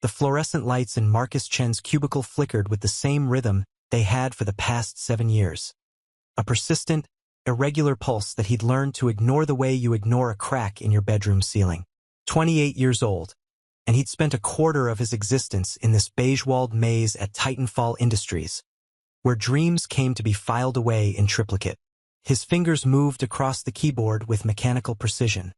The fluorescent lights in Marcus Chen's cubicle flickered with the same rhythm they had for the past 7 years. A persistent, irregular pulse that he'd learned to ignore the way you ignore a crack in your bedroom ceiling. 28 years old, and he'd spent a quarter of his existence in this beige-walled maze at Titanfall Industries, where dreams came to be filed away in triplicate. His fingers moved across the keyboard with mechanical precision,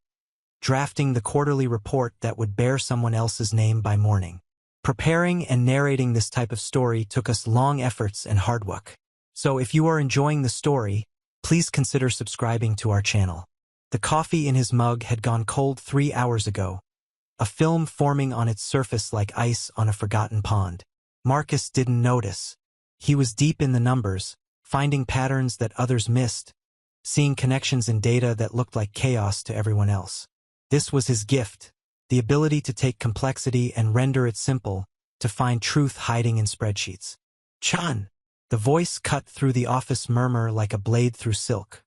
drafting the quarterly report that would bear someone else's name by morning. Preparing and narrating this type of story took us long efforts and hard work. So if you are enjoying the story, please consider subscribing to our channel. The coffee in his mug had gone cold 3 hours ago, a film forming on its surface like ice on a forgotten pond. Marcus didn't notice. He was deep in the numbers, finding patterns that others missed, seeing connections in data that looked like chaos to everyone else. This was his gift, the ability to take complexity and render it simple, to find truth hiding in spreadsheets. Chen! The voice cut through the office murmur like a blade through silk.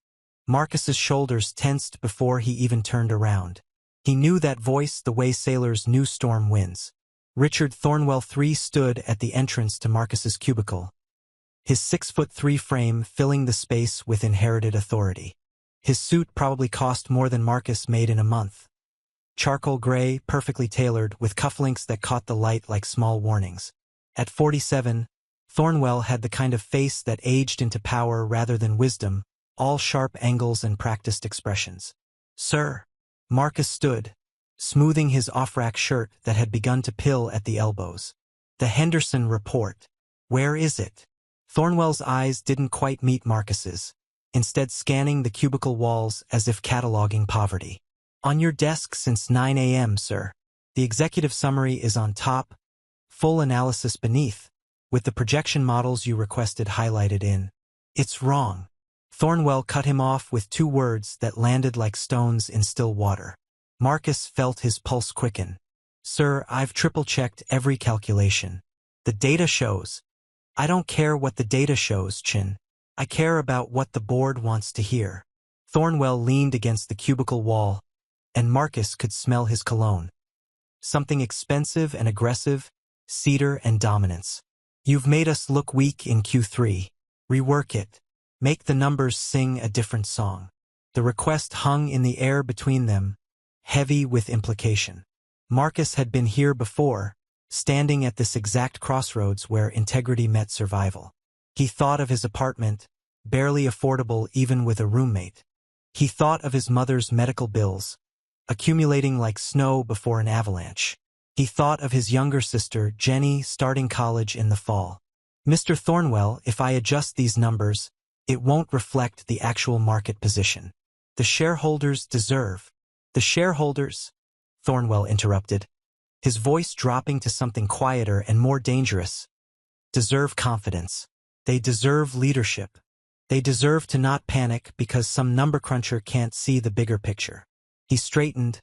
Marcus's shoulders tensed before he even turned around. He knew that voice the way sailors knew storm winds. Richard Thornwell III stood at the entrance to Marcus's cubicle, his 6'3" frame filling the space with inherited authority. His suit probably cost more than Marcus made in a month. Charcoal gray, perfectly tailored, with cufflinks that caught the light like small warnings. At 47, Thornwell had the kind of face that aged into power rather than wisdom, all sharp angles and practiced expressions. "Sir." Marcus stood, smoothing his off-rack shirt that had begun to pill at the elbows. "The Henderson report. Where is it?" Thornwell's eyes didn't quite meet Marcus's, instead scanning the cubicle walls as if cataloging poverty. "On your desk since 9 a.m., sir. The executive summary is on top, full analysis beneath, with the projection models you requested highlighted in." "It's wrong." Thornwell cut him off with 2 words that landed like stones in still water. Marcus felt his pulse quicken. "Sir, I've triple-checked every calculation. The data shows." "I don't care what the data shows, Chen. I care about what the board wants to hear." Thornwell leaned against the cubicle wall, and Marcus could smell his cologne. Something expensive and aggressive, cedar and dominance. "You've made us look weak in Q3. Rework it. Make the numbers sing a different song." The request hung in the air between them, heavy with implication. Marcus had been here before, standing at this exact crossroads where integrity met survival. He thought of his apartment, barely affordable even with a roommate. He thought of his mother's medical bills, accumulating like snow before an avalanche. He thought of his younger sister, Jenny, starting college in the fall. "Mr. Thornwell, if I adjust these numbers, it won't reflect the actual market position. The shareholders deserve." "The shareholders?" Thornwell interrupted, his voice dropping to something quieter and more dangerous. "Deserve confidence. They deserve leadership. They deserve to not panic because some number cruncher can't see the bigger picture." He straightened,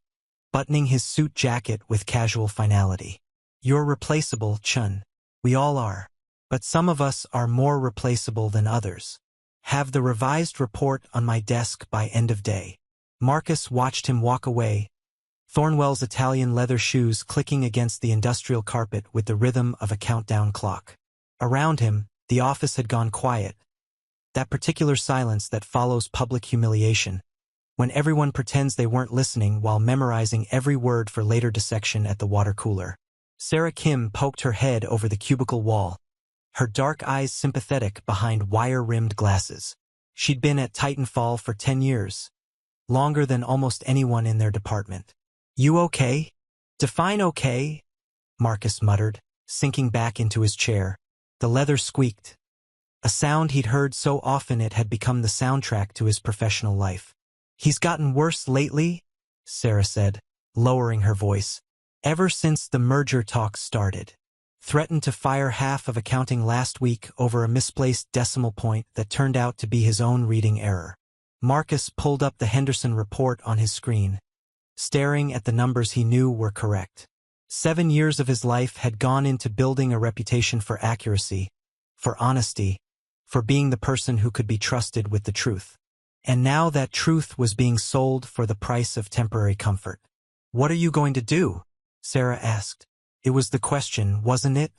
buttoning his suit jacket with casual finality. "You're replaceable, Chen. We all are. But some of us are more replaceable than others. Have the revised report on my desk by end of day." Marcus watched him walk away, Thornwell's Italian leather shoes clicking against the industrial carpet with the rhythm of a countdown clock. Around him, the office had gone quiet. That particular silence that follows public humiliation, when everyone pretends they weren't listening while memorizing every word for later dissection at the water cooler. Sarah Kim poked her head over the cubicle wall, her dark eyes sympathetic behind wire-rimmed glasses. She'd been at Titanfall for 10 years, longer than almost anyone in their department. "You okay?" "Define okay," Marcus muttered, sinking back into his chair. The leather squeaked, a sound he'd heard so often it had become the soundtrack to his professional life. "He's gotten worse lately," Sarah said, lowering her voice. "Ever since the merger talks started. Threatened to fire half of accounting last week over a misplaced decimal point that turned out to be his own reading error." Marcus pulled up the Henderson report on his screen, staring at the numbers he knew were correct. 7 years of his life had gone into building a reputation for accuracy, for honesty, for being the person who could be trusted with the truth. And now that truth was being sold for the price of temporary comfort. "What are you going to do?" Sarah asked. It was the question, wasn't it?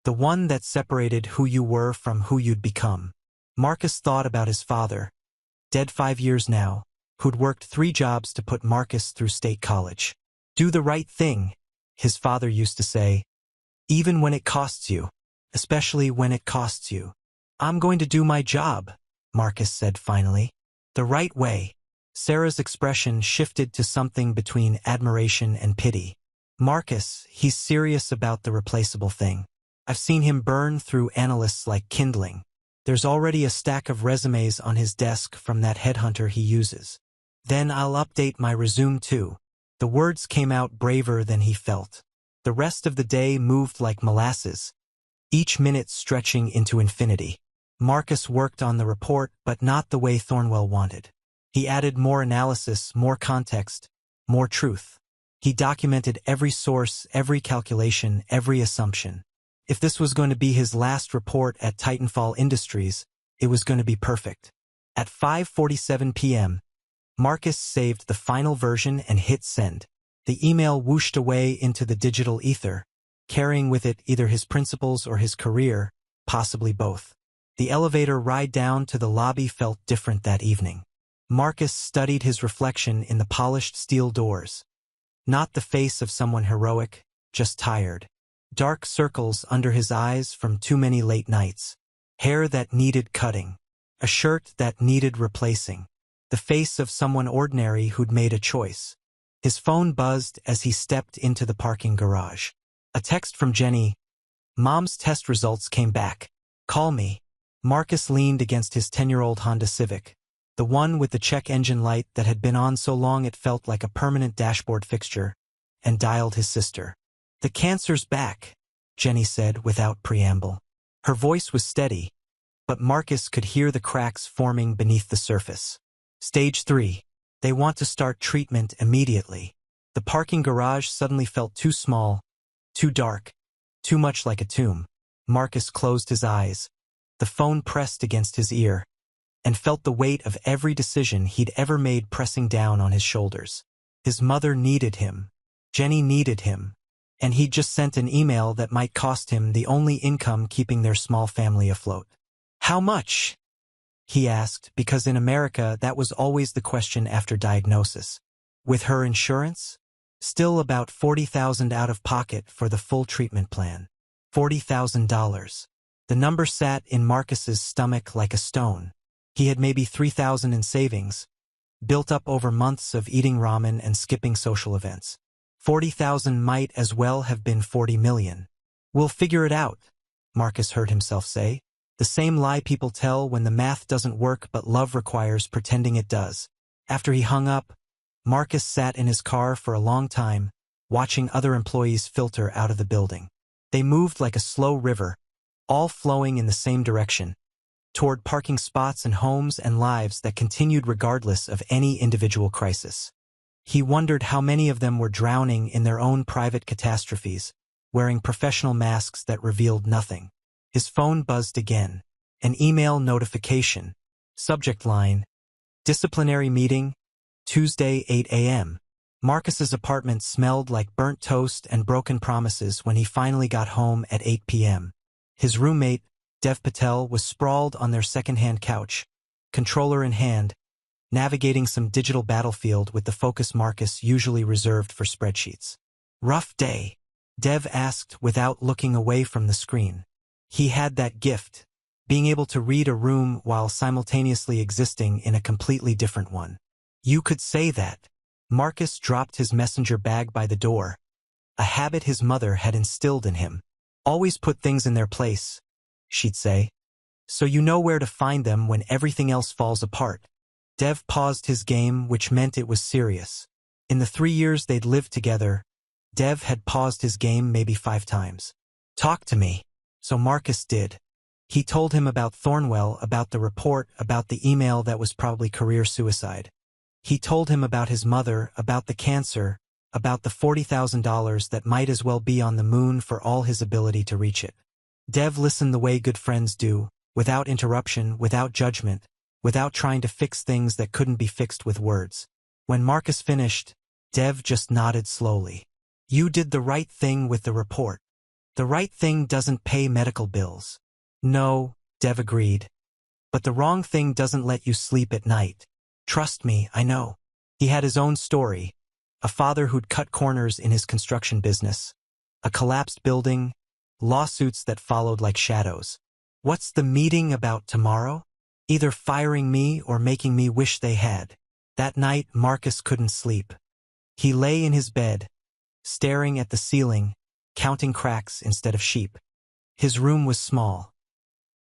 The one that separated who you were from who you'd become. Marcus thought about his father, dead 5 years now, who'd worked 3 jobs to put Marcus through state college. Do the right thing, his father used to say, even when it costs you, especially when it costs you. I'm going to do my job, Marcus said finally. The right way. Sarah's expression shifted to something between admiration and pity. Marcus, he's serious about the replaceable thing. I've seen him burn through analysts like kindling. There's already a stack of resumes on his desk from that headhunter he uses. Then I'll update my resume too. The words came out braver than he felt. The rest of the day moved like molasses, each minute stretching into infinity. Marcus worked on the report, but not the way Thornwell wanted. He added more analysis, more context, more truth. He documented every source, every calculation, every assumption. If this was going to be his last report at Titanfall Industries, it was going to be perfect. At 5:47 p.m., Marcus saved the final version and hit send. The email whooshed away into the digital ether, carrying with it either his principles or his career, possibly both. The elevator ride down to the lobby felt different that evening. Marcus studied his reflection in the polished steel doors. Not the face of someone heroic, just tired. Dark circles under his eyes from too many late nights. Hair that needed cutting. A shirt that needed replacing. The face of someone ordinary who'd made a choice. His phone buzzed as he stepped into the parking garage. A text from Jenny. Mom's test results came back. Call me. Marcus leaned against his 10-year-old Honda Civic, the one with the check engine light that had been on so long it felt like a permanent dashboard fixture, and dialed his sister. The cancer's back, Jenny said without preamble. Her voice was steady, but Marcus could hear the cracks forming beneath the surface. Stage 3. They want to start treatment immediately. The parking garage suddenly felt too small, too dark, too much like a tomb. Marcus closed his eyes. The phone pressed against his ear, and felt the weight of every decision he'd ever made pressing down on his shoulders. His mother needed him. Jenny needed him. And he'd just sent an email that might cost him the only income keeping their small family afloat. How much? He asked, because in America that was always the question after diagnosis. With her insurance? Still about $40,000 out of pocket for the full treatment plan. $40,000. The number sat in Marcus's stomach like a stone. He had maybe $3,000 in savings, built up over months of eating ramen and skipping social events. 40,000 might as well have been 40 million. We'll figure it out, Marcus heard himself say. The same lie people tell when the math doesn't work but love requires pretending it does. After he hung up, Marcus sat in his car for a long time, watching other employees filter out of the building. They moved like a slow river, all flowing in the same direction, toward parking spots and homes and lives that continued regardless of any individual crisis. He wondered how many of them were drowning in their own private catastrophes, wearing professional masks that revealed nothing. His phone buzzed again. An email notification. Subject line. Disciplinary meeting. Tuesday, 8 a.m. Marcus's apartment smelled like burnt toast and broken promises when he finally got home at 8 p.m. His roommate, Dev Patel, was sprawled on their second-hand couch, controller in hand, navigating some digital battlefield with the focus Marcus usually reserved for spreadsheets. Rough day, Dev asked without looking away from the screen. He had that gift, being able to read a room while simultaneously existing in a completely different one. You could say that. Marcus dropped his messenger bag by the door, a habit his mother had instilled in him. Always put things in their place, she'd say, so you know where to find them when everything else falls apart. Dev paused his game, which meant it was serious. In the 3 years they'd lived together, Dev had paused his game maybe 5 times. Talk to me. So Marcus did. He told him about Thornwell, about the report, about the email that was probably career suicide. He told him about his mother, about the cancer, about the $40,000 that might as well be on the moon for all his ability to reach it. Dev listened the way good friends do, without interruption, without judgment, without trying to fix things that couldn't be fixed with words. When Marcus finished, Dev just nodded slowly. You did the right thing with the report. The right thing doesn't pay medical bills. No, Dev agreed. But the wrong thing doesn't let you sleep at night. Trust me, I know. He had his own story. A father who'd cut corners in his construction business. A collapsed building. Lawsuits that followed like shadows. What's the meeting about tomorrow? Either firing me or making me wish they had. That night, Marcus couldn't sleep. He lay in his bed, staring at the ceiling, counting cracks instead of sheep. His room was small,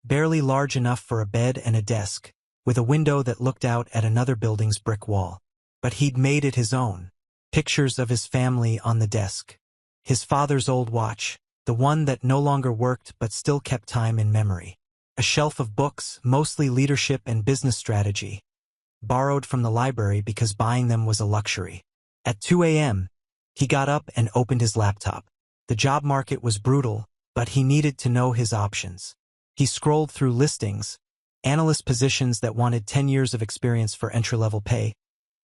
barely large enough for a bed and a desk, with a window that looked out at another building's brick wall. But he'd made it his own. Pictures of his family on the desk. His father's old watch, the one that no longer worked but still kept time in memory. A shelf of books, mostly leadership and business strategy, borrowed from the library because buying them was a luxury. At 2 a.m., he got up and opened his laptop. The job market was brutal, but he needed to know his options. He scrolled through listings, analyst positions that wanted 10 years of experience for entry-level pay,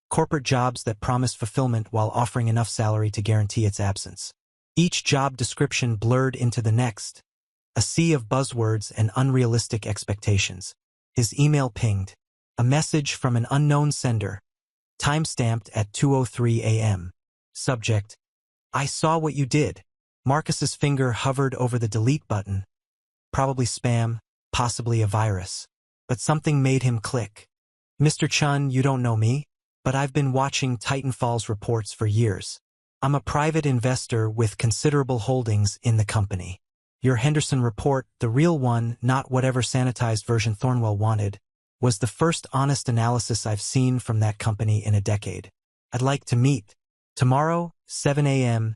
corporate jobs that promised fulfillment while offering enough salary to guarantee its absence. Each job description blurred into the next, a sea of buzzwords and unrealistic expectations. His email pinged, a message from an unknown sender, time-stamped at 2:03 a.m. Subject: I saw what you did. Marcus's finger hovered over the delete button. Probably spam, possibly a virus. But something made him click. Mr. Chen, you don't know me, but I've been watching Titanfall's reports for years. I'm a private investor with considerable holdings in the company. Your Henderson report, the real one, not whatever sanitized version Thornwell wanted, was the first honest analysis I've seen from that company in a decade. I'd like to meet. Tomorrow, 7 a.m.,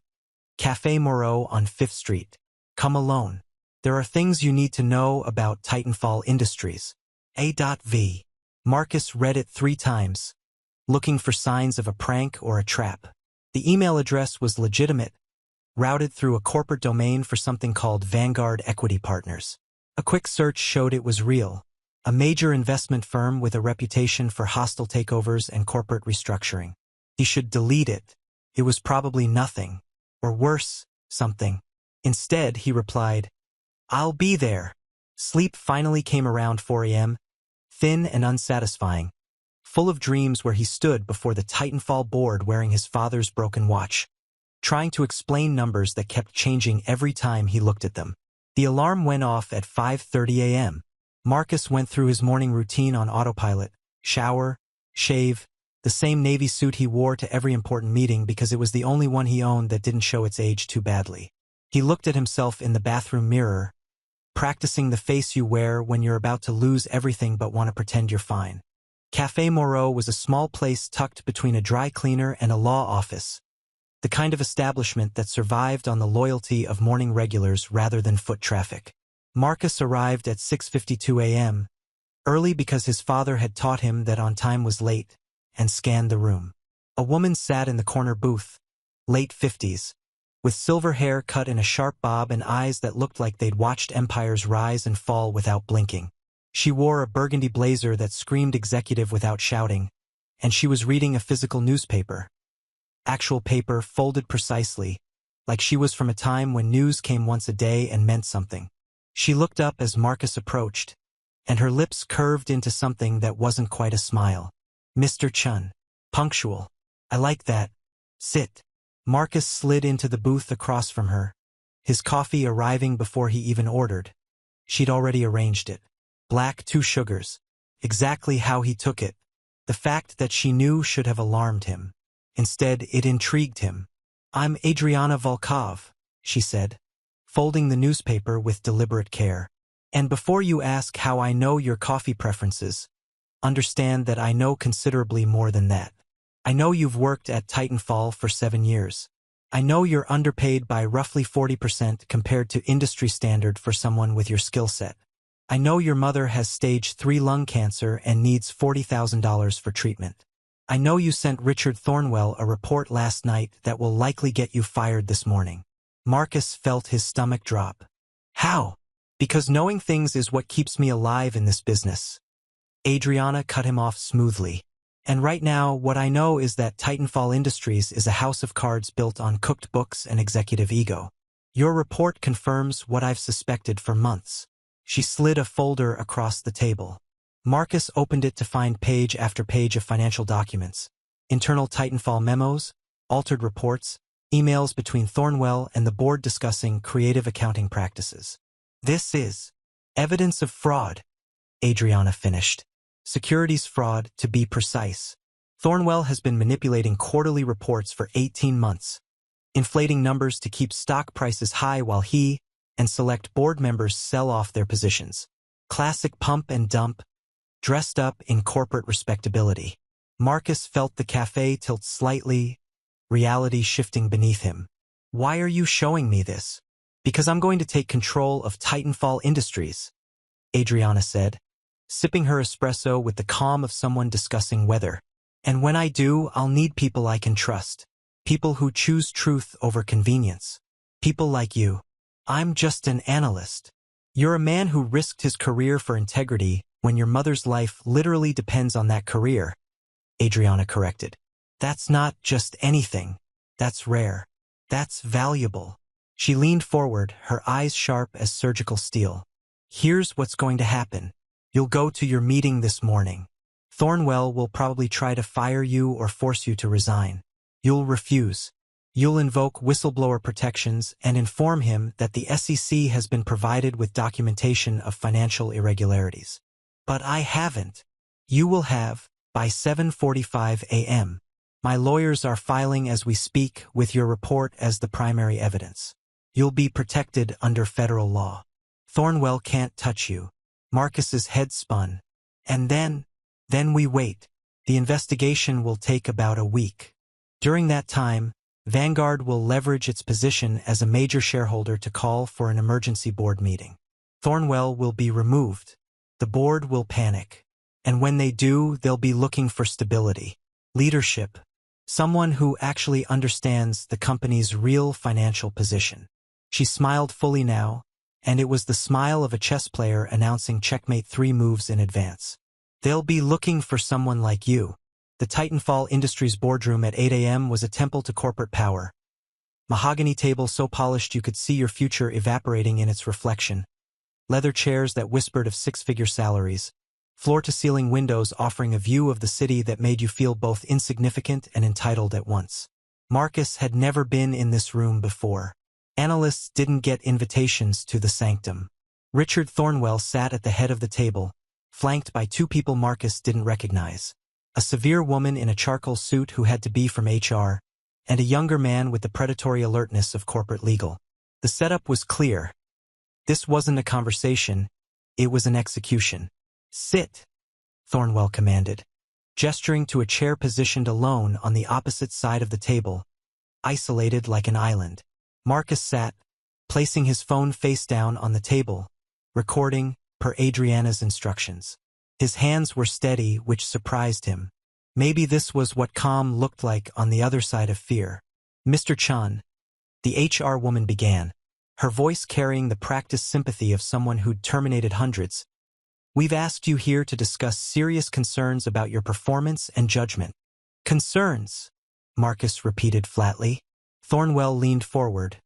Café Moreau on 5th Street. Come alone. There are things you need to know about Titanfall Industries. A.V. Marcus read it 3 times, looking for signs of a prank or a trap. The email address was legitimate, routed through a corporate domain for something called Vanguard Equity Partners. A quick search showed it was real, a major investment firm with a reputation for hostile takeovers and corporate restructuring. He should delete it. It was probably nothing, or worse, something. Instead, he replied, I'll be there. Sleep finally came around 4 a.m., thin and unsatisfying, full of dreams where he stood before the Titanfall board wearing his father's broken watch, trying to explain numbers that kept changing every time he looked at them. The alarm went off at 5:30 a.m. Marcus went through his morning routine on autopilot, shower, shave, the same navy suit he wore to every important meeting because it was the only one he owned that didn't show its age too badly. He looked at himself in the bathroom mirror, practicing the face you wear when you're about to lose everything but want to pretend you're fine. Café Moreau was a small place tucked between a dry cleaner and a law office, the kind of establishment that survived on the loyalty of morning regulars rather than foot traffic. Marcus arrived at 6:52 a.m., early because his father had taught him that on time was late, and scanned the room. A woman sat in the corner booth, late 50s, with silver hair cut in a sharp bob and eyes that looked like they'd watched empires rise and fall without blinking. She wore a burgundy blazer that screamed executive without shouting, and she was reading a physical newspaper. Actual paper folded precisely, like she was from a time when news came once a day and meant something. She looked up as Marcus approached, and her lips curved into something that wasn't quite a smile. Mr. Chen. Punctual. I like that. Sit. Marcus slid into the booth across from her, his coffee arriving before he even ordered. She'd already arranged it. Black, 2 sugars. Exactly how he took it. The fact that she knew should have alarmed him. Instead, it intrigued him. I'm Adriana Volkov, she said, folding the newspaper with deliberate care. And before you ask how I know your coffee preferences, understand that I know considerably more than that. I know you've worked at Titanfall for 7 years. I know you're underpaid by roughly 40% compared to industry standard for someone with your skill set. I know your mother has stage 3 lung cancer and needs $40,000 for treatment. I know you sent Richard Thornwell a report last night that will likely get you fired this morning. Marcus felt his stomach drop. How? Because knowing things is what keeps me alive in this business. Adriana cut him off smoothly. And right now, what I know is that Titanfall Industries is a house of cards built on cooked books and executive ego. Your report confirms what I've suspected for months. She slid a folder across the table. Marcus opened it to find page after page of financial documents, internal Titanfall memos, altered reports, emails between Thornwell and the board discussing creative accounting practices. This is evidence of fraud, Adriana finished. Securities fraud, to be precise. Thornwell has been manipulating quarterly reports for 18 months, inflating numbers to keep stock prices high while he and select board members sell off their positions. Classic pump and dump, dressed up in corporate respectability. Marcus felt the cafe tilt slightly, reality shifting beneath him. Why are you showing me this? Because I'm going to take control of Titanfall Industries, Adriana said, sipping her espresso with the calm of someone discussing weather. And when I do, I'll need people I can trust. People who choose truth over convenience. People like you. I'm just an analyst. You're a man who risked his career for integrity when your mother's life literally depends on that career, Adriana corrected. That's not just anything. That's rare. That's valuable. She leaned forward, her eyes sharp as surgical steel. Here's what's going to happen. You'll go to your meeting this morning. Thornwell will probably try to fire you or force you to resign. You'll refuse. You'll invoke whistleblower protections and inform him that the SEC has been provided with documentation of financial irregularities. But I haven't. You will have, by 7:45 a.m. My lawyers are filing as we speak with your report as the primary evidence. You'll be protected under federal law. Thornwell can't touch you. Marcus's head spun. And then we wait. The investigation will take about a week. During that time, Vanguard will leverage its position as a major shareholder to call for an emergency board meeting. Thornwell will be removed. The board will panic. And when they do, they'll be looking for stability, leadership, someone who actually understands the company's real financial position. She smiled fully now, and it was the smile of a chess player announcing checkmate 3 moves in advance. They'll be looking for someone like you. The Titanfall Industries boardroom at 8 a.m. was a temple to corporate power. Mahogany table so polished you could see your future evaporating in its reflection. Leather chairs that whispered of 6-figure salaries. Floor-to-ceiling windows offering a view of the city that made you feel both insignificant and entitled at once. Marcus had never been in this room before. Analysts didn't get invitations to the sanctum. Richard Thornwell sat at the head of the table, flanked by 2 people Marcus didn't recognize. A severe woman in a charcoal suit who had to be from HR, and a younger man with the predatory alertness of corporate legal. The setup was clear. This wasn't a conversation, it was an execution. Sit, Thornwell commanded, gesturing to a chair positioned alone on the opposite side of the table, isolated like an island. Marcus sat, placing his phone face down on the table, recording per Adriana's instructions. His hands were steady, which surprised him. Maybe this was what calm looked like on the other side of fear. Mr. Chen, the HR woman began, her voice carrying the practiced sympathy of someone who'd terminated hundreds. We've asked you here to discuss serious concerns about your performance and judgment. Concerns, Marcus repeated flatly. Thornwell leaned forward,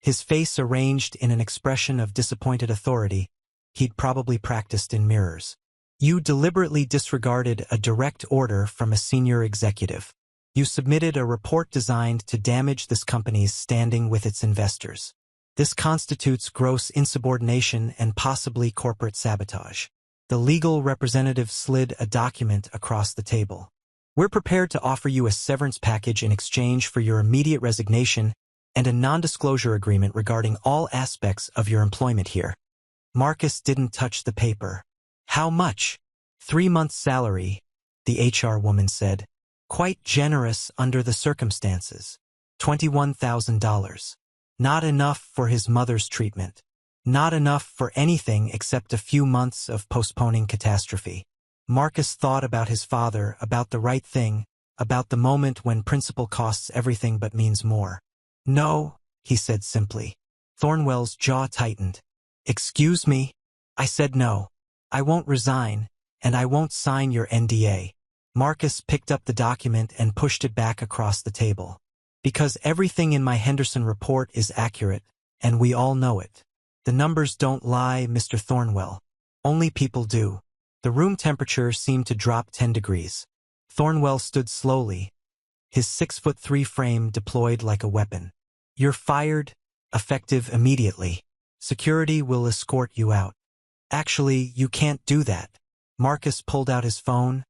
his face arranged in an expression of disappointed authority he'd probably practiced in mirrors. You deliberately disregarded a direct order from a senior executive. You submitted a report designed to damage this company's standing with its investors. This constitutes gross insubordination and possibly corporate sabotage. The legal representative slid a document across the table. We're prepared to offer you a severance package in exchange for your immediate resignation and a non-disclosure agreement regarding all aspects of your employment here. Marcus didn't touch the paper. How much? 3 months' salary, the HR woman said. Quite generous under the circumstances. $21,000. Not enough for his mother's treatment. Not enough for anything except a few months of postponing catastrophe. Marcus thought about his father, about the right thing, about the moment when principle costs everything but means more. No, he said simply. Thornwell's jaw tightened. Excuse me? I said no. I won't resign, and I won't sign your NDA. Marcus picked up the document and pushed it back across the table. Because everything in my Henderson report is accurate, and we all know it. The numbers don't lie, Mr. Thornwell. Only people do. The room temperature seemed to drop 10 degrees. Thornwell stood slowly, his 6'3" frame deployed like a weapon. You're fired, effective immediately. Security will escort you out. Actually, you can't do that. Marcus pulled out his phone,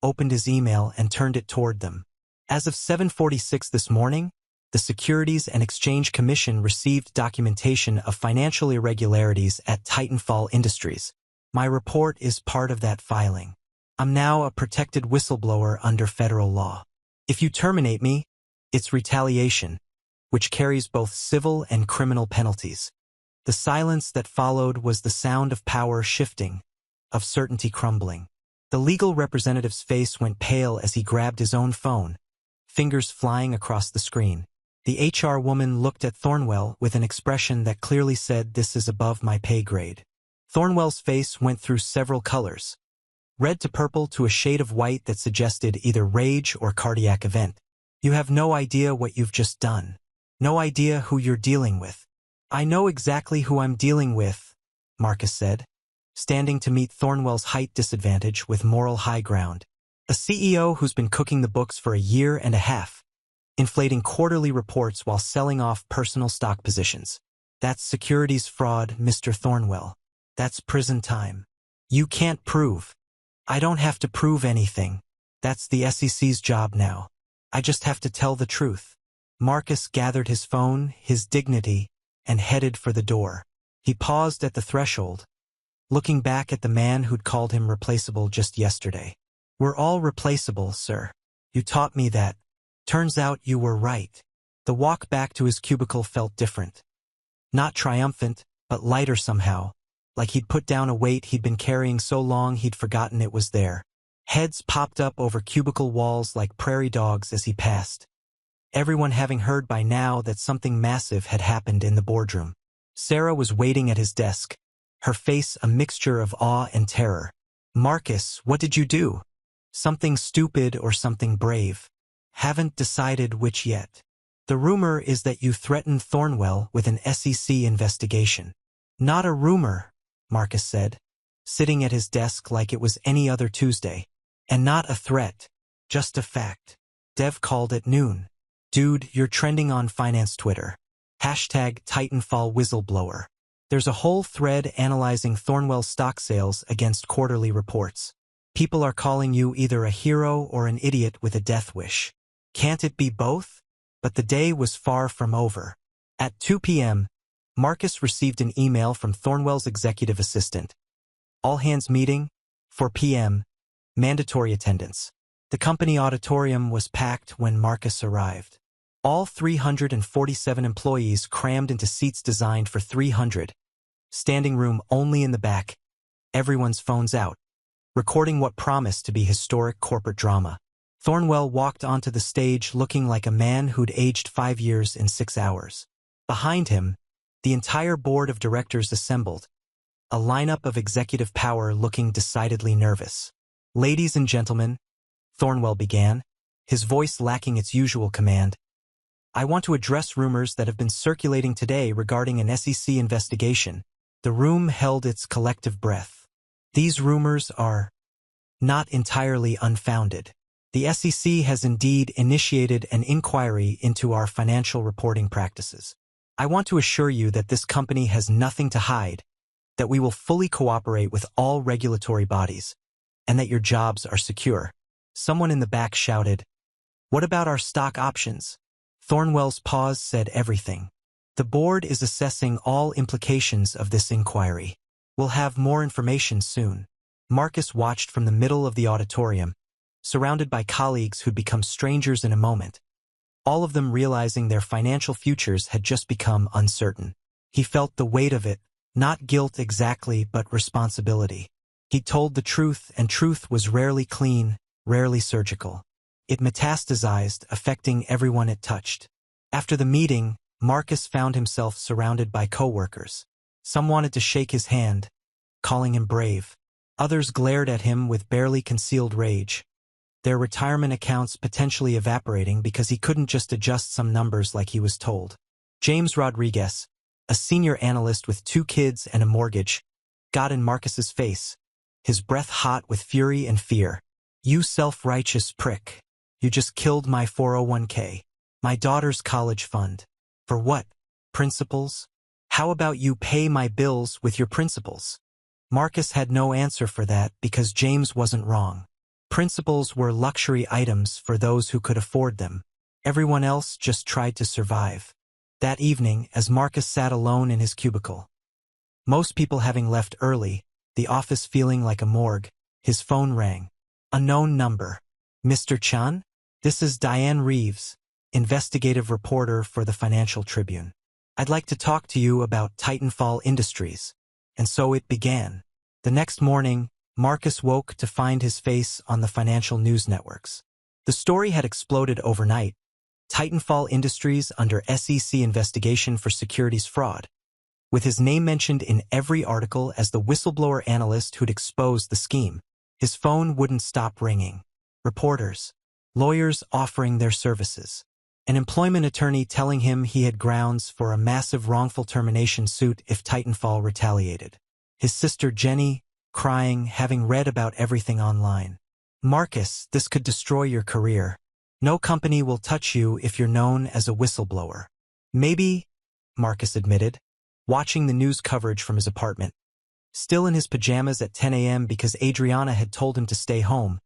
opened his email, and turned it toward them. As of 7:46 this morning, the Securities and Exchange Commission received documentation of financial irregularities at Titanfall Industries. My report is part of that filing. I'm now a protected whistleblower under federal law. If you terminate me, it's retaliation, which carries both civil and criminal penalties. The silence that followed was the sound of power shifting, of certainty crumbling. The legal representative's face went pale as he grabbed his own phone, fingers flying across the screen. The HR woman looked at Thornwell with an expression that clearly said, "This is above my pay grade." Thornwell's face went through several colors, red to purple to a shade of white that suggested either rage or cardiac event. You have no idea what you've just done. No idea who you're dealing with. I know exactly who I'm dealing with, Marcus said, standing to meet Thornwell's height disadvantage with moral high ground. A CEO who's been cooking the books for a year and a half, inflating quarterly reports while selling off personal stock positions. That's securities fraud, Mr. Thornwell. That's prison time. You can't prove. I don't have to prove anything. That's the SEC's job now. I just have to tell the truth. Marcus gathered his phone, his dignity, and headed for the door. He paused at the threshold, looking back at the man who'd called him replaceable just yesterday. We're all replaceable, sir. You taught me that. Turns out you were right. The walk back to his cubicle felt different. Not triumphant, but lighter somehow, like he'd put down a weight he'd been carrying so long he'd forgotten it was there. Heads popped up over cubicle walls like prairie dogs as he passed, everyone having heard by now that something massive had happened in the boardroom. Sarah was waiting at his desk, her face a mixture of awe and terror. Marcus, what did you do? Something stupid or something brave? Haven't decided which yet. The rumor is that you threatened Thornwell with an SEC investigation. Not a rumor, Marcus said, sitting at his desk like it was any other Tuesday. And not a threat, just a fact. Dev called at noon. Dude, you're trending on finance Twitter. Hashtag Titanfall whistleblower. There's a whole thread analyzing Thornwell's stock sales against quarterly reports. People are calling you either a hero or an idiot with a death wish. Can't it be both? But the day was far from over. At 2 p.m., Marcus received an email from Thornwell's executive assistant. All hands meeting, 4 p.m., mandatory attendance. The company auditorium was packed when Marcus arrived. All 347 employees crammed into seats designed for 300. Standing room only in the back. Everyone's phones out, recording what promised to be historic corporate drama. Thornwell walked onto the stage looking like a man who'd aged 5 years in 6 hours. Behind him, the entire board of directors assembled, a lineup of executive power looking decidedly nervous. Ladies and gentlemen, Thornwell began, his voice lacking its usual command, I want to address rumors that have been circulating today regarding an SEC investigation. The room held its collective breath. These rumors are not entirely unfounded. The SEC has indeed initiated an inquiry into our financial reporting practices. I want to assure you that this company has nothing to hide, that we will fully cooperate with all regulatory bodies, and that your jobs are secure. Someone in the back shouted, What about our stock options? Thornwell's pause said everything. The board is assessing all implications of this inquiry. We'll have more information soon. Marcus watched from the middle of the auditorium, surrounded by colleagues who'd become strangers in a moment, all of them realizing their financial futures had just become uncertain. He felt the weight of it, not guilt exactly, but responsibility. He told the truth, and truth was rarely clean, rarely surgical. It metastasized, affecting everyone it touched. After the meeting, Marcus found himself surrounded by coworkers. Some wanted to shake his hand, calling him brave. Others glared at him with barely concealed rage. their retirement accounts potentially evaporating because he couldn't just adjust some numbers like he was told. James Rodriguez, a senior analyst with 2 kids and a mortgage, got in Marcus's face, his breath hot with fury and fear. "You self-righteous prick. You just killed my 401k. My daughter's college fund. For what? Principles? How about you pay my bills with your principles?" Marcus had no answer for that because James wasn't wrong. Principles were luxury items for those who could afford them. Everyone else just tried to survive. That evening, as Marcus sat alone in his cubicle, most people having left early, the office feeling like a morgue, his phone rang. Unknown number. "Mr. Chen? This is Diane Reeves, investigative reporter for the Financial Tribune. I'd like to talk to you about Titanfall Industries." And so it began. The next morning, Marcus woke to find his face on the financial news networks. The story had exploded overnight. Titanfall Industries under SEC investigation for securities fraud, with his name mentioned in every article as the whistleblower analyst who'd exposed the scheme. His phone wouldn't stop ringing. Reporters, lawyers offering their services, an employment attorney telling him he had grounds for a massive wrongful termination suit if Titanfall retaliated. His sister Jenny, crying, having read about everything online. "Marcus, this could destroy your career. No company will touch you if you're known as a whistleblower." "Maybe," Marcus admitted, watching the news coverage from his apartment. Still in his pajamas at 10 a.m. because Adriana had told him to stay home.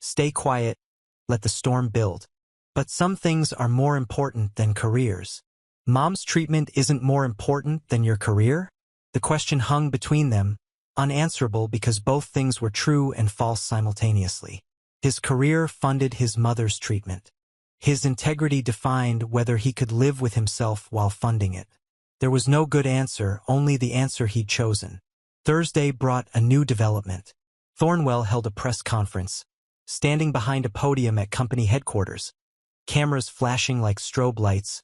Stay quiet, let the storm build. But some things are more important than careers. Mom's treatment isn't more important than your career? The question hung between them, unanswerable because both things were true and false simultaneously. His career funded his mother's treatment. His integrity defined whether he could live with himself while funding it. There was no good answer, only the answer he'd chosen. Thursday brought a new development. Thornwell held a press conference, standing behind a podium at company headquarters, cameras flashing like strobe lights,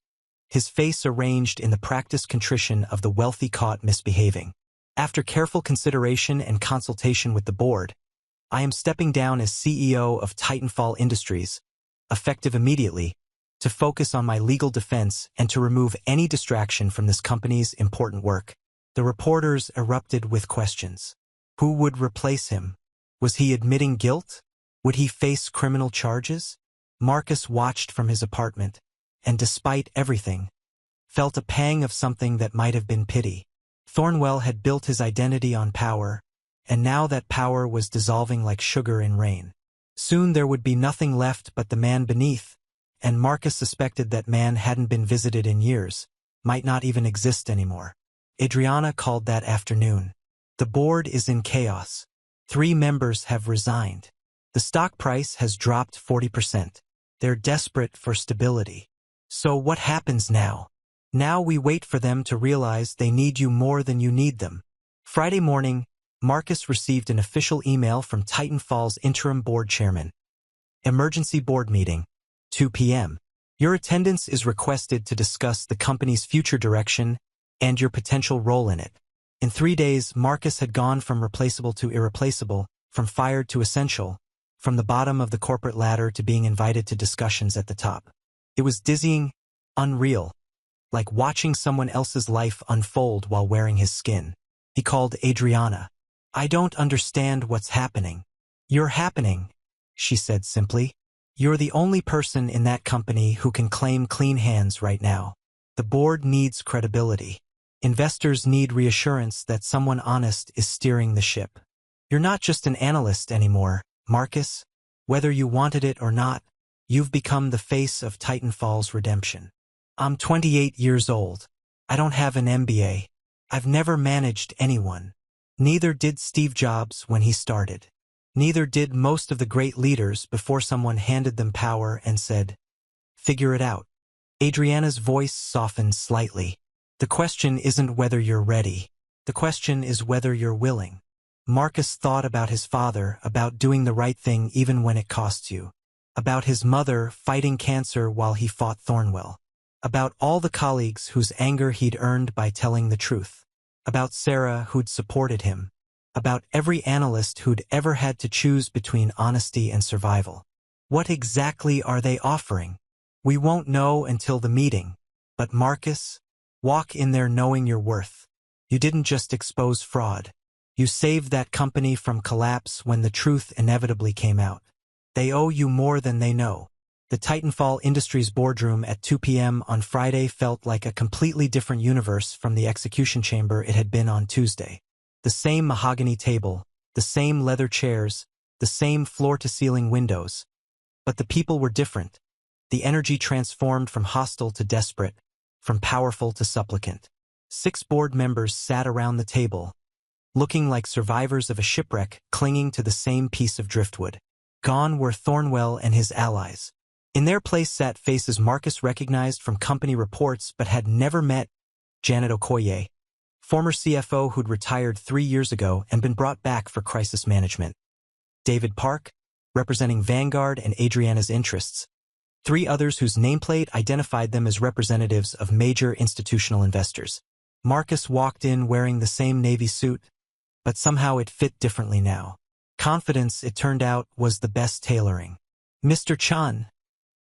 his face arranged in the practiced contrition of the wealthy caught misbehaving. "After careful consideration and consultation with the board, I am stepping down as CEO of Titanfall Industries, effective immediately, to focus on my legal defense and to remove any distraction from this company's important work." The reporters erupted with questions. Who would replace him? Was he admitting guilt? Would he face criminal charges? Marcus watched from his apartment, and despite everything, felt a pang of something that might have been pity. Thornwell had built his identity on power, and now that power was dissolving like sugar in rain. Soon there would be nothing left but the man beneath, and Marcus suspected that man hadn't been visited in years, might not even exist anymore. Adriana called that afternoon. "The board is in chaos. 3 members have resigned. The stock price has dropped 40%. They're desperate for stability. So what happens now? Now we wait for them to realize they need you more than you need them." Friday morning, Marcus received an official email from Titanfall's interim board chairman. "Emergency board meeting, 2 p.m. Your attendance is requested to discuss the company's future direction and your potential role in it." In 3 days, Marcus had gone from replaceable to irreplaceable, from fired to essential, from the bottom of the corporate ladder to being invited to discussions at the top. It was dizzying, unreal, like watching someone else's life unfold while wearing his skin. He called Adriana. "I don't understand what's happening." "You're happening," she said simply. "You're the only person in that company who can claim clean hands right now. The board needs credibility. Investors need reassurance that someone honest is steering the ship. You're not just an analyst anymore, Marcus. Whether you wanted it or not, you've become the face of Titanfall's redemption. I'm 28 years old. I don't have an MBA. I've never managed anyone. Neither did Steve Jobs when he started. Neither did most of the great leaders before someone handed them power and said, 'Figure it out.'" Adriana's voice softened slightly. "The question isn't whether you're ready. The question is whether you're willing." Marcus thought about his father, about doing the right thing even when it costs you. About his mother fighting cancer while he fought Thornwell. About all the colleagues whose anger he'd earned by telling the truth. About Sarah who'd supported him. About every analyst who'd ever had to choose between honesty and survival. What exactly are they offering? We won't know until the meeting. But Marcus, walk in there knowing your worth. You didn't just expose fraud. You saved that company from collapse when the truth inevitably came out. They owe you more than they know. The Titanfall Industries boardroom at 2 p.m. on Friday felt like a completely different universe from the execution chamber it had been on Tuesday. The same mahogany table, the same leather chairs, the same floor-to-ceiling windows. But the people were different. The energy transformed from hostile to desperate, from powerful to supplicant. 6 board members sat around the table, looking like survivors of a shipwreck clinging to the same piece of driftwood. Gone were Thornwell and his allies. In their place sat faces Marcus recognized from company reports but had never met: Janet Okoye, former CFO who'd retired 3 years ago and been brought back for crisis management; David Park, representing Vanguard and Adriana's interests; 3 others whose nameplate identified them as representatives of major institutional investors. Marcus walked in wearing the same navy suit, but somehow it fit differently now. Confidence, it turned out, was the best tailoring. "Mr. Chen."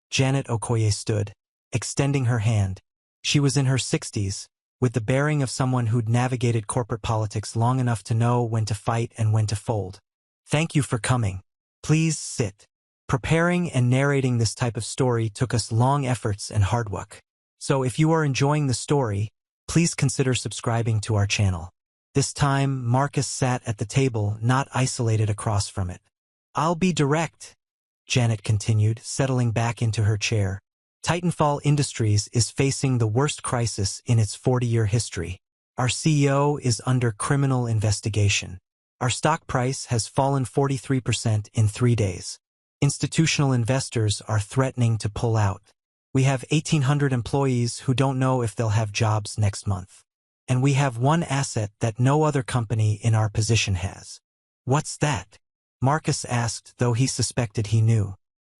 Janet Okoye stood, extending her hand. She was in her 60s, with the bearing of someone who'd navigated corporate politics long enough to know when to fight and when to fold. "Thank you for coming. Please sit." Preparing and narrating this type of story took us long efforts and hard work. So if you are enjoying the story, please consider subscribing to our channel. This time, Marcus sat at the table, not isolated across from it. "I'll be direct," Janet continued, settling back into her chair. "Titanfall Industries is facing the worst crisis in its 40-year history. Our CEO is under criminal investigation. Our stock price has fallen 43% in 3 days. Institutional investors are threatening to pull out. We have 1,800 employees who don't know if they'll have jobs next month. And we have one asset that no other company in our position has." "What's that?" Marcus asked, though he suspected he knew.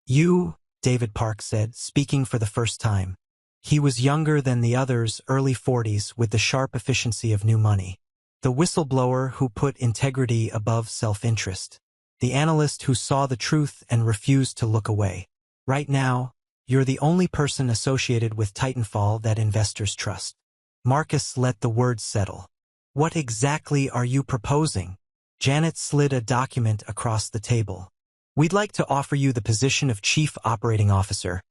"You," David Park said, speaking for the first time. He was younger than the others, early 40s, with the sharp efficiency of new money. The whistleblower who put integrity above self-interest. The analyst who saw the truth and refused to look away. Right now, you're the only person associated with Titanfall that investors trust. Marcus let the words settle. "What exactly are you proposing?" Janet slid a document across the table. "We'd like to offer you the position of Chief Operating Officer,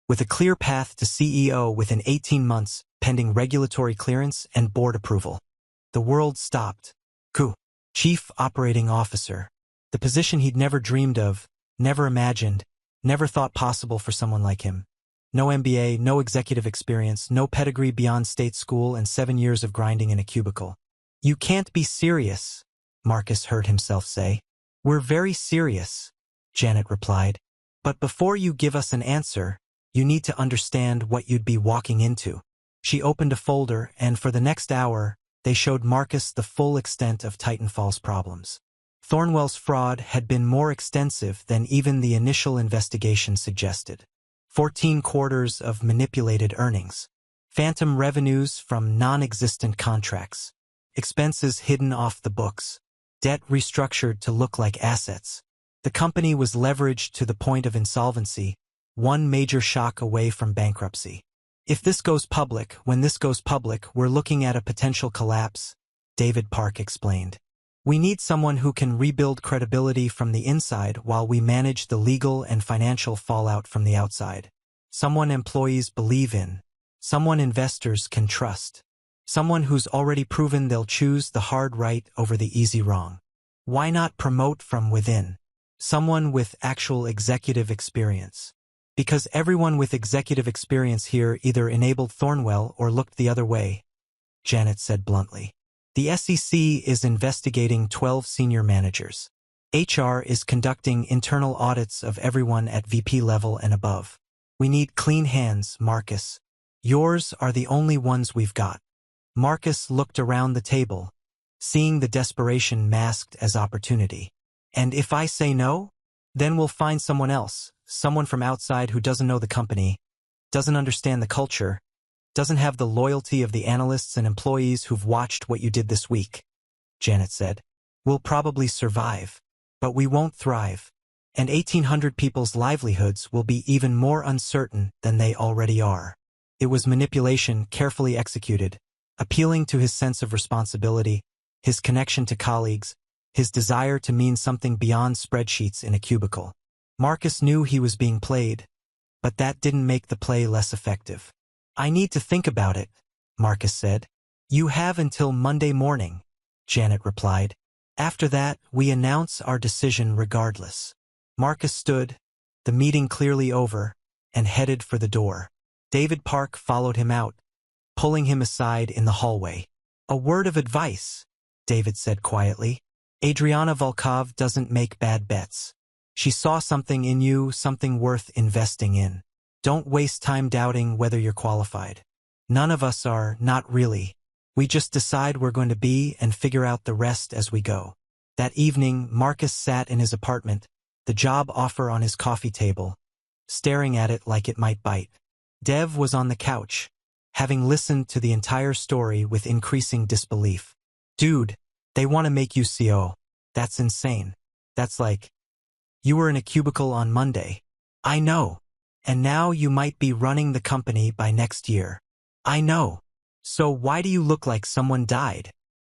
with a clear path to CEO within 18 months, pending regulatory clearance and board approval." The world stopped. Cool. Chief Operating Officer. The position he'd never dreamed of, never imagined, never thought possible for someone like him. No MBA, no executive experience, no pedigree beyond state school, and 7 years of grinding in a cubicle. "You can't be serious," Marcus heard himself say. "We're very serious," Janet replied. "But before you give us an answer, you need to understand what you'd be walking into." She opened a folder, and for the next hour, they showed Marcus the full extent of Titanfall's problems. Thornwell's fraud had been more extensive than even the initial investigation suggested. 14 quarters of manipulated earnings. Phantom revenues from non-existent contracts. Expenses hidden off the books. Debt restructured to look like assets. The company was leveraged to the point of insolvency, one major shock away from bankruptcy. "If this goes public, when this goes public, we're looking at a potential collapse," David Park explained. "We need someone who can rebuild credibility from the inside while we manage the legal and financial fallout from the outside. Someone employees believe in. Someone investors can trust. Someone who's already proven they'll choose the hard right over the easy wrong. Why not promote from within? Someone with actual executive experience. Because everyone with executive experience here either enabled Thornwell or looked the other way," Janet said bluntly. "The SEC is investigating 12 senior managers. HR is conducting internal audits of everyone at VP level and above. We need clean hands, Marcus. Yours are the only ones we've got." Marcus looked around the table, seeing the desperation masked as opportunity. "And if I say no? Then we'll find someone else, someone from outside who doesn't know the company, doesn't understand the culture, doesn't have the loyalty of the analysts and employees who've watched what you did this week," Janet said. "We'll probably survive, but we won't thrive. And 1,800 people's livelihoods will be even more uncertain than they already are. It was manipulation carefully executed, appealing to his sense of responsibility, his connection to colleagues, his desire to mean something beyond spreadsheets in a cubicle. Marcus knew he was being played, but that didn't make the play less effective. "I need to think about it," Marcus said. "You have until Monday morning," Janet replied. "After that, we announce our decision regardless." Marcus stood, the meeting clearly over, and headed for the door. David Park followed him out, pulling him aside in the hallway. "A word of advice," David said quietly. "Adriana Volkov doesn't make bad bets. She saw something in you, something worth investing in. Don't waste time doubting whether you're qualified. None of us are, not really. We just decide we're going to be and figure out the rest as we go." That evening, Marcus sat in his apartment, the job offer on his coffee table, staring at it like it might bite. Dev was on the couch, having listened to the entire story with increasing disbelief. "Dude, they want to make you CO. That's insane. That's like, you were in a cubicle on Monday." "I know. And now you might be running the company by next year." "I know. So why do you look like someone died?"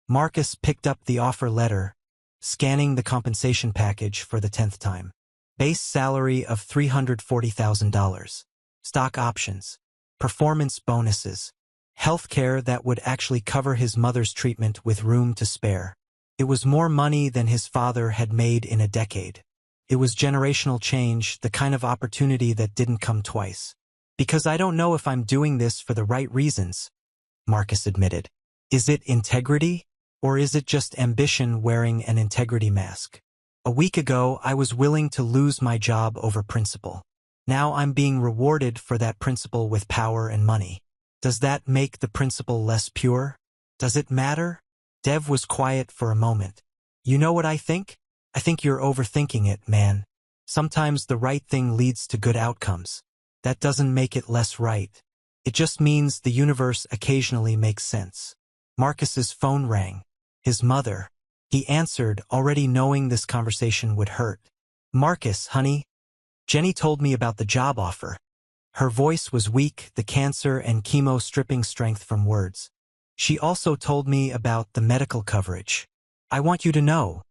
Marcus picked up the offer letter, scanning the compensation package for the 10th time. Base salary of $340,000. Stock options. Performance bonuses. Healthcare that would actually cover his mother's treatment with room to spare. It was more money than his father had made in a decade. It was generational change, the kind of opportunity that didn't come twice. "Because I don't know if I'm doing this for the right reasons," Marcus admitted. "Is it integrity? Or is it just ambition wearing an integrity mask? A week ago, I was willing to lose my job over principle. Now I'm being rewarded for that principle with power and money. Does that make the principle less pure? Does it matter?" Dev was quiet for a moment. "You know what I think? I think you're overthinking it, man. Sometimes the right thing leads to good outcomes. That doesn't make it less right. It just means the universe occasionally makes sense." Marcus's phone rang. His mother. He answered, already knowing this conversation would hurt. "Marcus, honey. Jenny told me about the job offer." Her voice was weak, the cancer and chemo stripping strength from words. "She also told me about the medical coverage. I want you to know,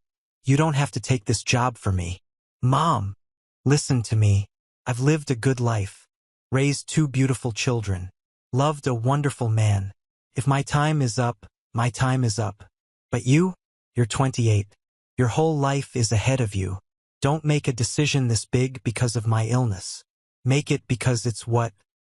you don't have to take this job for me." "Mom, listen to me. I've lived a good life. Raised 2 beautiful children. Loved a wonderful man. If my time is up, my time is up. But you're 28. Your whole life is ahead of you. Don't make a decision this big because of my illness. Make it because it's what